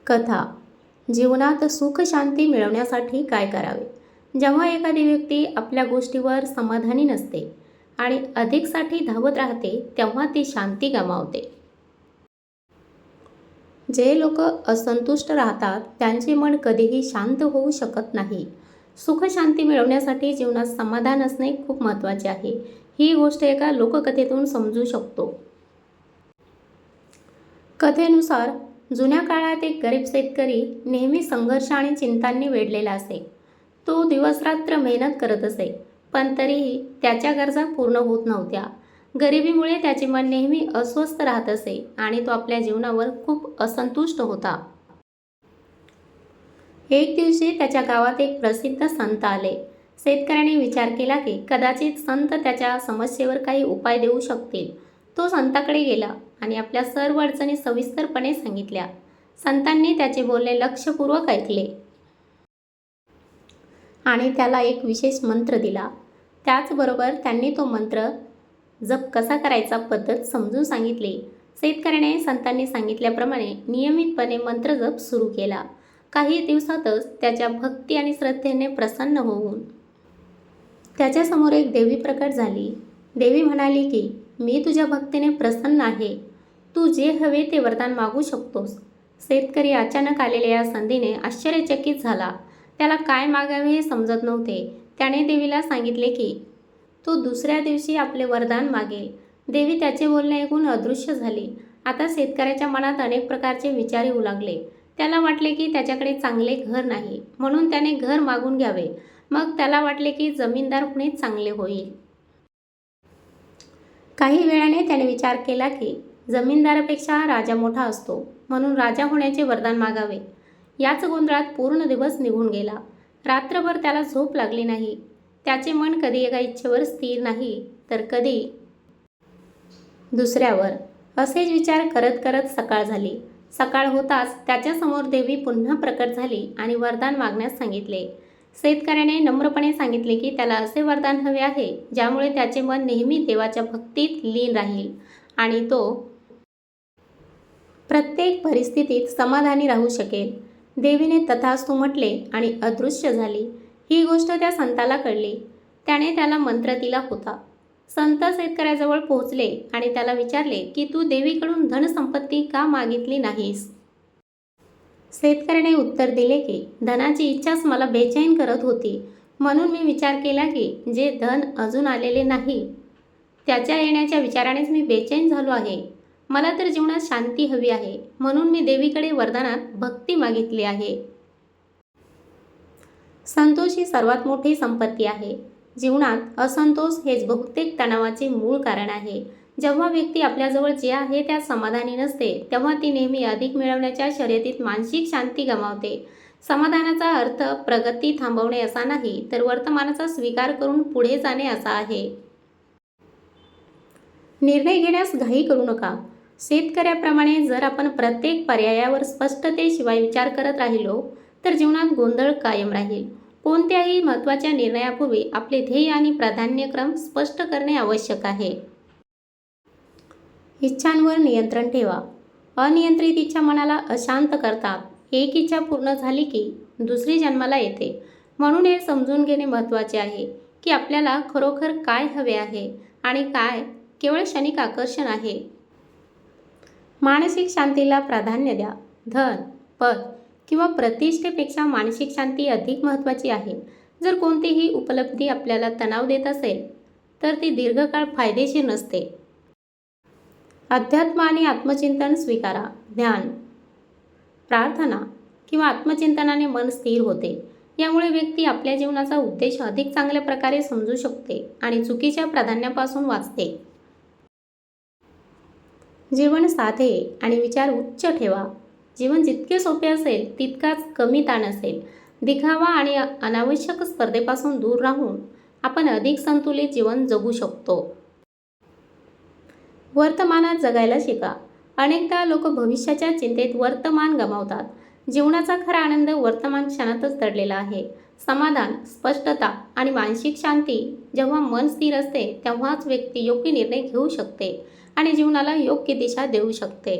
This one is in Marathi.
कथा. जीवनात सुख शांती मिळवण्यासाठी काय करावे? जेव्हा एखादी व्यक्ती आपल्या गोष्टीवर समाधानी नसते आणि अधिकसाठी धावत राहते, तेव्हा ती शांती गमावते. जे लोक असंतुष्ट राहतात त्यांचे मन कधीही शांत होऊ शकत नाही. सुख शांती मिळवण्यासाठी जीवनात समाधान असणे खूप महत्त्वाचे आहे. ही गोष्ट एका लोककथेतून समजू शकतो. कथेनुसार जुन्या काळात एक गरीब शेतकरी नेहमी संघर्ष आणि चिंतांनी वेढलेला असे. तो दिवसरात्र मेहनत करत असे, पण तरीही त्याच्या गरजा पूर्ण होत नव्हत्या. गरिबीमुळे त्याचे मन नेहमी अस्वस्थ राहत असे आणि तो आपल्या जीवनावर खूप असंतुष्ट होता. एक दिवशी त्याच्या गावात एक प्रसिद्ध संत आले. शेतकऱ्याने विचार केला की कदाचित संत त्याच्या समस्येवर काही उपाय देऊ शकतील. तो संताकडे गेला आणि आपल्या सर्व अडचणी सविस्तरपणे सांगितल्या. संतांनी त्याचे बोलणे लक्षपूर्वक ऐकले आणि त्याला एक विशेष मंत्र दिला. त्याचबरोबर त्यांनी तो मंत्र जप कसा करायचा पद्धत समजून सांगितली. शेतकऱ्याने संतांनी सांगितल्याप्रमाणे नियमितपणे मंत्र जप सुरू केला. काही दिवसातच त्याच्या भक्ती आणि श्रद्धेने प्रसन्न होऊन त्याच्यासमोर एक देवी प्रकट झाली. देवी म्हणाली की मी तुझ्या भक्तीने प्रसन्न आहे. तू जे हवे ते वरदान मागू शकतोस. शेतकरी अचानक आलेल्या या संधीने आश्चर्यचकित झाला. त्याला काय मागावे हे समजत नव्हते. त्याने देवीला सांगितले की तो दुसऱ्या दिवशी आपले वरदान मागेल. देवी त्याचे बोलणे ऐकून अदृश्य झाली. आता शेतकऱ्याच्या मनात अनेक प्रकारचे विचार येऊ लागले. त्याला वाटले की त्याच्याकडे चांगले घर नाही, म्हणून त्याने घर मागून घ्यावे. मग त्याला वाटले की जमीनदार होणे चांगले होईल. काही वेळाने त्याने विचार केला की जमीनदारापेक्षा राजा मोठा असतो, म्हणून राजा होण्याचे वरदान मागावे. याच गोंधळात पूर्ण दिवस निघून गेला. रात्रभर त्याला झोप लागली नाही. त्याचे मन कधी एका इच्छेवर स्थिर नाही तर कधी दुसऱ्यावर. असेच विचार करत करत सकाळ झाली. सकाळ होताच त्याच्यासमोर देवी पुन्हा प्रकट झाली आणि वरदान मागण्यास सांगितले. शेतकऱ्याने नम्रपणे सांगितले की त्याला असे वरदान हवे आहे ज्यामुळे त्याचे मन नेहमी देवाच्या भक्तीत लीन राहील आणि तो प्रत्येक परिस्थितीत समाधानी राहू शकेल. देवीने तथास्तु म्हटले आणि अदृश्य झाली. ही गोष्ट त्या संताला कळली. त्याने त्याला मंत्र दिला होता. संत शेतकऱ्याजवळ पोहोचले आणि त्याला विचारले की तू देवीकडून धनसंपत्ती का मागितली नाहीस? शेतकऱ्याने उत्तर दिले की धनाची इच्छाच मला बेचैन करत होती, म्हणून मी विचार केला की जे धन अजून आलेले नाही त्याच्या येण्याच्या विचारानेच मी बेचैन झालो आहे. मला तर जीवनात शांती हवी आहे, म्हणून मी देवीकडे वरदानात भक्ती मागितली आहे. संतोष ही सर्वात मोठी संपत्ती आहे. जीवनात असंतोष हेच बहुतेक तणावाचे मूळ कारण आहे. जेव्हा व्यक्ती आपल्याजवळ जे आहे त्यात समाधानी नसते, तेव्हा ती नेहमी अधिक मिळवण्याच्या शर्यतीत मानसिक शांती गमावते. समाधानाचा अर्थ प्रगती थांबवणे असा नाही, तर वर्तमानाचा स्वीकार करून पुढे जाणे असा आहे. निर्णय घेण्यास घाई करू नका. शेतकऱ्याप्रमाणे जर आपण प्रत्येक पर्यायावर स्पष्टतेशिवाय विचार करत राहिलो तर जीवनात गोंधळ कायम राहील. कोणत्याही महत्त्वाच्या निर्णयापूर्वी आपले ध्येय आणि प्राधान्यक्रम स्पष्ट करणे आवश्यक आहे. इच्छांवर नियंत्रण ठेवा. अनियंत्रित इच्छा मनाला अशांत करतात. एक इच्छा पूर्ण झाली की दुसरी जन्माला येते. म्हणून हे समजून घेणे महत्त्वाचे आहे की आपल्याला खरोखर काय हवे आहे आणि काय केवळ क्षणिक आकर्षण आहे. मानसिक शांतीला प्राधान्य द्या. धन, पद किंवा प्रतिष्ठेपेक्षा मानसिक शांती अधिक महत्त्वाची आहे. जर कोणतीही उपलब्धी आपल्याला तणाव देत असेल तर ती दीर्घकाळ फायदेशीर नसते. अध्यात्म आणि आत्मचिंतन स्वीकारा. ध्यान, प्रार्थना किंवा आत्मचिंतनाने मन स्थिर होते. यामुळे व्यक्ती आपल्या जीवनाचा उद्देश अधिक चांगल्या प्रकारे समजू शकते आणि चुकीच्या प्राधान्यापासून वाचते. जीवन साधे आणि विचार उच्च ठेवा. जीवन जितके सोपे असेल तितकाच कमी ताण असेल. दिखावा आणि अनावश्यक स्पर्धेपासून दूर राहून आपण अधिक संतुलित जीवन जगू शकतो. वर्तमानात जगायला शिका. अनेकदा लोक भविष्याच्या चिंतेत वर्तमान गमावतात. जीवनाचा खरा आनंद वर्तमान क्षणातच दडलेला आहे. समाधान, स्पष्टता आणि मानसिक शांती जेव्हा मन स्थिर असते तेव्हाच व्यक्ती योग्य निर्णय घेऊ शकते आणि जीवनाला योग्य दिशा देऊ शकते.